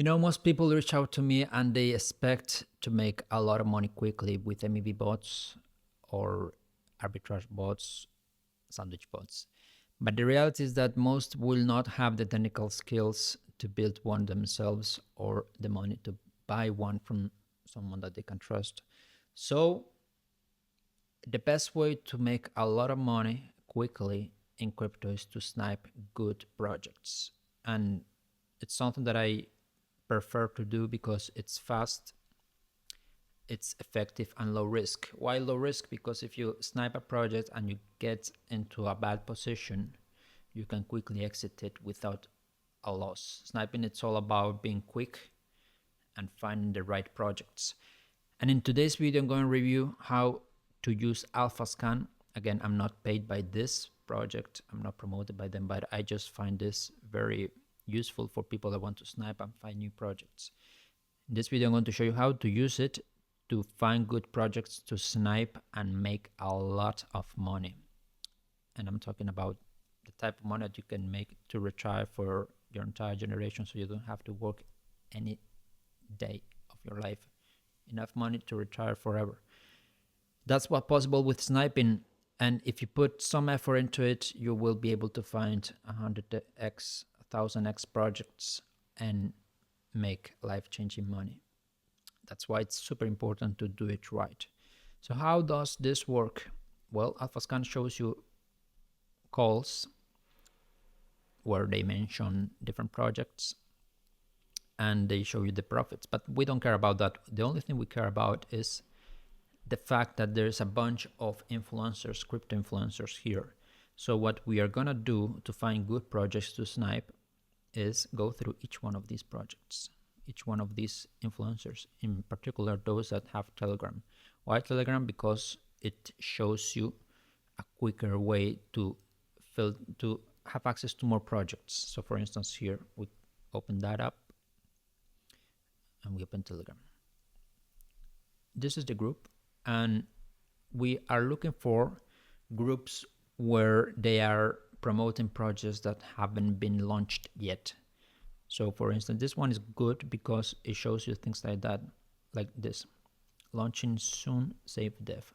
Most people reach out to me and they expect to make a lot of money quickly with MEV bots or arbitrage bots, sandwich bots. But the reality is that most will not have the technical skills to build one themselves or the money to buy one from someone that they can trust. So the best way to make a lot of money quickly in crypto is to snipe good projects. And it's something that I prefer to do because it's fast, it's effective, and low risk. Why low risk? Because if you snipe a project and you get into a bad position, you can quickly exit it without a loss. Sniping, it's all about being quick and finding the right projects. And in today's video, I'm going to review how to use AlphaScan. Again, I'm not paid by this project, I'm not promoted by them, but I just find this very useful for people that want to snipe and find new projects. In this video, I'm going to show you how to use it to find good projects to snipe and make a lot of money. And I'm talking about the type of money that you can make to retire for your entire generation, so you don't have to work any day of your life. Enough money to retire forever. That's what's possible with sniping. And if you put some effort into it, you will be able to find 100x, 1000x projects and make life-changing money. That's why it's super important to do it right. So how does this work? Well, AlphaScan shows you calls where they mention different projects and they show you the profits, but we don't care about that. The only thing we care about is the fact that there's a bunch of influencers, crypto influencers here. So what we are gonna do to find good projects to snipe is go through each one of these projects, each one of these influencers, in particular those that have Telegram. Why Telegram? Because it shows you a quicker way to have access to more projects. So for instance, here we open that up and we open Telegram. This is the group, and we are looking for groups where they are promoting projects that haven't been launched yet. So for instance, this one is good because it shows you things like that, like this: launching soon, save dev.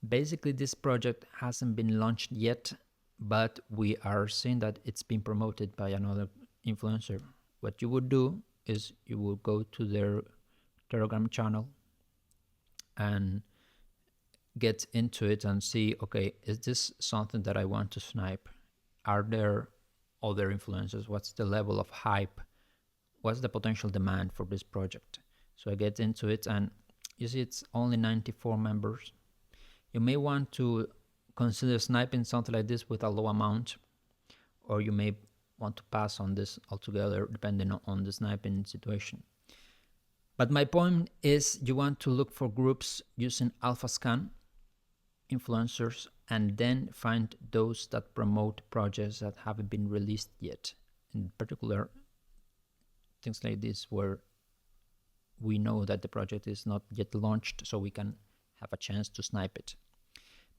Basically, this project hasn't been launched yet, but we are seeing that it's been promoted by another influencer. What you would do is you will go to their Telegram channel and get into it and see, okay, is this something that I want to snipe? Are there other influencers? What's the level of hype? What's the potential demand for this project? So I get into it and you see it's only 94 members. You may want to consider sniping something like this with a low amount, or you may want to pass on this altogether depending on the sniping situation. But my point is, you want to look for groups using AlphaScan, influencers, and then find those that promote projects that haven't been released yet. In particular, things like this where we know that the project is not yet launched, so we can have a chance to snipe it.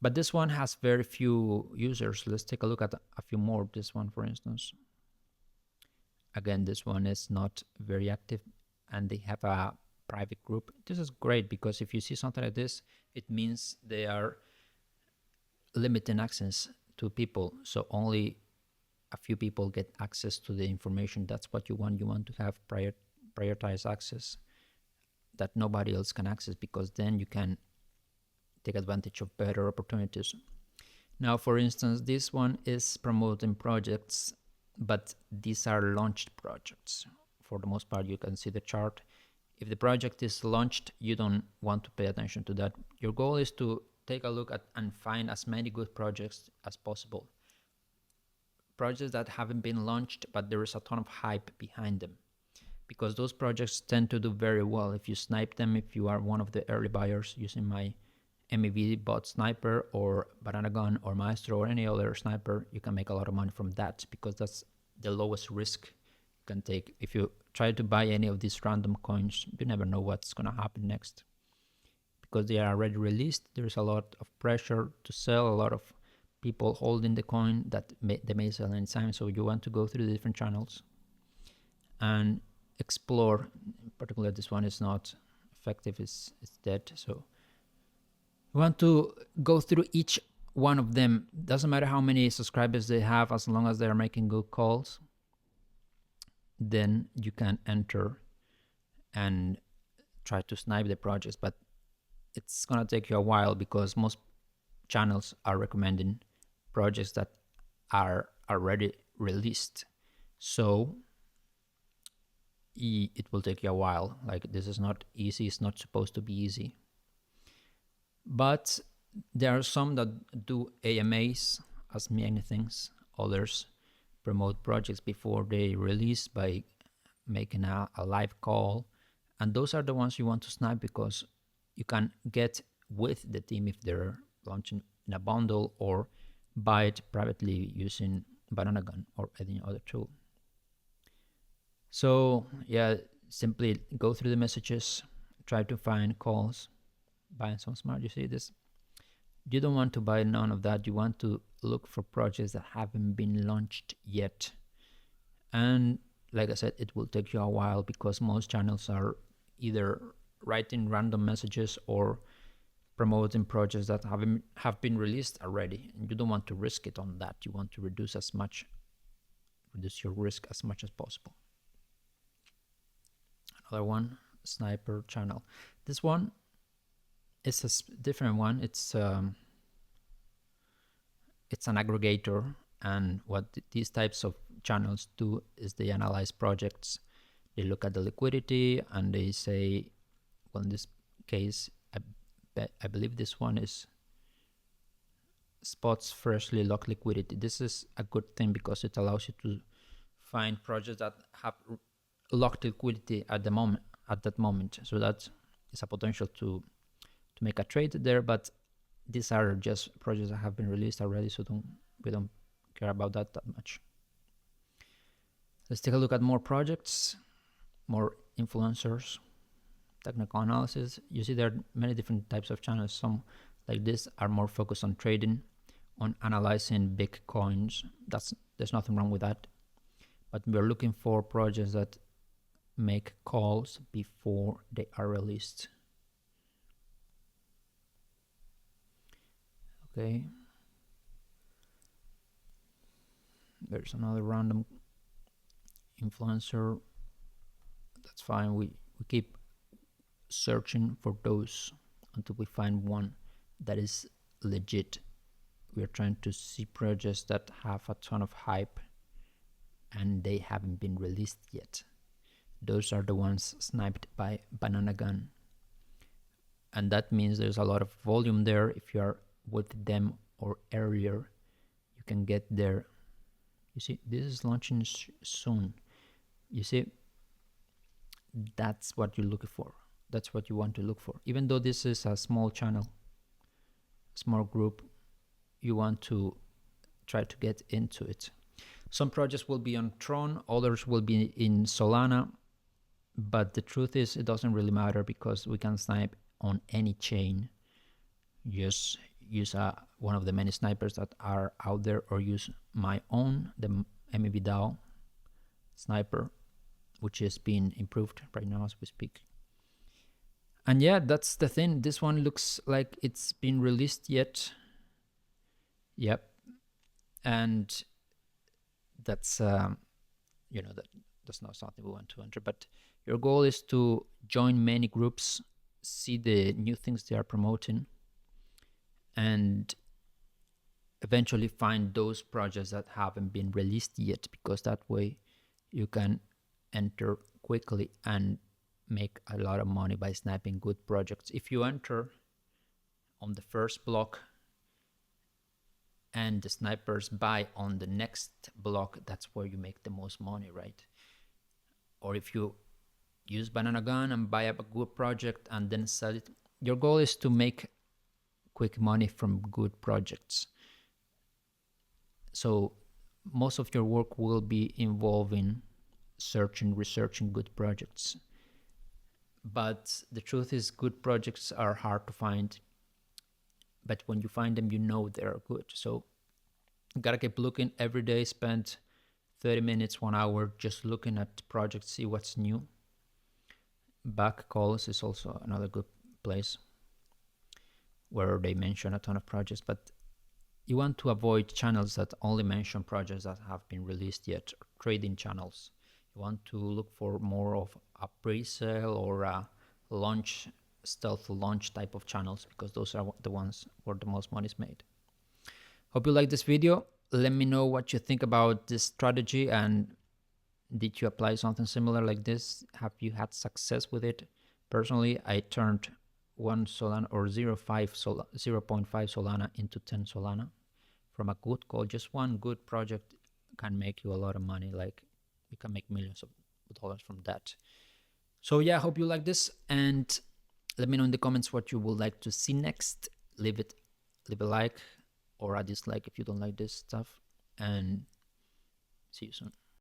But this one has very few users. Let's take a look at a few more. This one, for instance. Again, this one is not very active and they have a private group. This is great because if you see something like this, it means they are limiting access to people. So only a few people get access to the information. That's what you want. You want to have prioritized access that nobody else can access, because then you can take advantage of better opportunities. Now, for instance, this one is promoting projects, but these are launched projects. For the most part, you can see the chart. If the project is launched, you don't want to pay attention to that. Your goal is to take a look at and find as many good projects as possible. Projects that haven't been launched, but there is a ton of hype behind them, because those projects tend to do very well. If you snipe them, if you are one of the early buyers using my MEV bot sniper or banana gun or maestro or any other sniper, you can make a lot of money from that, because that's the lowest risk you can take. If you try to buy any of these random coins, you never know what's going to happen next, because they are already released. There's a lot of pressure to sell, a lot of people holding the coin that they may sell anytime. So you want to go through the different channels and explore. In particular, this one is not effective, it's dead. So you want to go through each one of them. Doesn't matter how many subscribers they have, as long as they are making good calls, then you can enter and try to snipe the projects. But it's gonna take you a while because most channels are recommending projects that are already released. So it will take you a while. Like, this is not easy, it's not supposed to be easy. But there are some that do AMAs, as many things. Others promote projects before they release by making a live call. And those are the ones you want to snipe because you can get with the team if they're launching in a bundle, or buy it privately using Banana Gun or any other tool. So yeah, simply go through the messages, try to find calls, buying some smart. You see this? You don't want to buy none of that. You want to look for projects that haven't been launched yet. And like I said, it will take you a while because most channels are either writing random messages or promoting projects that have been released already. And you don't want to risk it on that. You want to reduce your risk as much as possible. Another one, sniper channel. This one is a different one. It's an aggregator, and what these types of channels do is they analyze projects. They look at the liquidity and they say, well, in this case, I believe this one is spots freshly locked liquidity. This is a good thing because it allows you to find projects that have locked liquidity at that moment. So that is a potential to make a trade there, but these are just projects that have been released already, so we don't care about that much. Let's take a look at more projects, more influencers, technical analysis. You see there are many different types of channels. Some like this are more focused on trading, on analyzing big coins. There's nothing wrong with that, but we're looking for projects that make calls before they are released. Okay, there's another random influencer. That's fine. We keep searching for those until we find one that is legit. We are trying to see projects that have a ton of hype and they haven't been released yet. Those are the ones sniped by Banana Gun, and that means there's a lot of volume there. If you are with them or earlier, you can get there. You see, this is launching soon. You see, that's what you're looking for. That's what you want to look for. Even though this is a small channel, small group, you want to try to get into it. Some projects will be on Tron, others will be in Solana, but the truth is it doesn't really matter because we can snipe on any chain. Just use one of the many snipers that are out there, or use my own, the MEV DAO sniper, which is being improved right now as we speak. And yeah, that's the thing. This one looks like it's been released yet. Yep. And that's that's not something we want to enter, but your goal is to join many groups, see the new things they are promoting, and eventually find those projects that haven't been released yet, because that way you can enter quickly and make a lot of money by sniping good projects. If you enter on the first block and the snipers buy on the next block, that's where you make the most money, right? Or if you use Banana Gun and buy up a good project and then sell it, your goal is to make quick money from good projects. So most of your work will be involving researching good projects. But the truth is, good projects are hard to find. But when you find them, you know they're good. So you gotta keep looking every day. Spend 30 minutes, 1 hour just looking at projects, see what's new. Back calls is also another good place where they mention a ton of projects, but you want to avoid channels that only mention projects that have been released yet, or trading channels. You want to look for more of a pre-sale or a launch, stealth launch type of channels, because those are the ones where the most money is made. Hope you like this video. Let me know what you think about this strategy, and did you apply something similar like this? Have you had success with it? Personally, I turned 1 Solana or 0.5 Solana into 10 Solana from a good call. Just one good project can make you a lot of money. Like, you can make millions of dollars from that. So yeah, I hope you like this, and let me know in the comments what you would like to see next. Leave a like or a dislike if you don't like this stuff, and see you soon.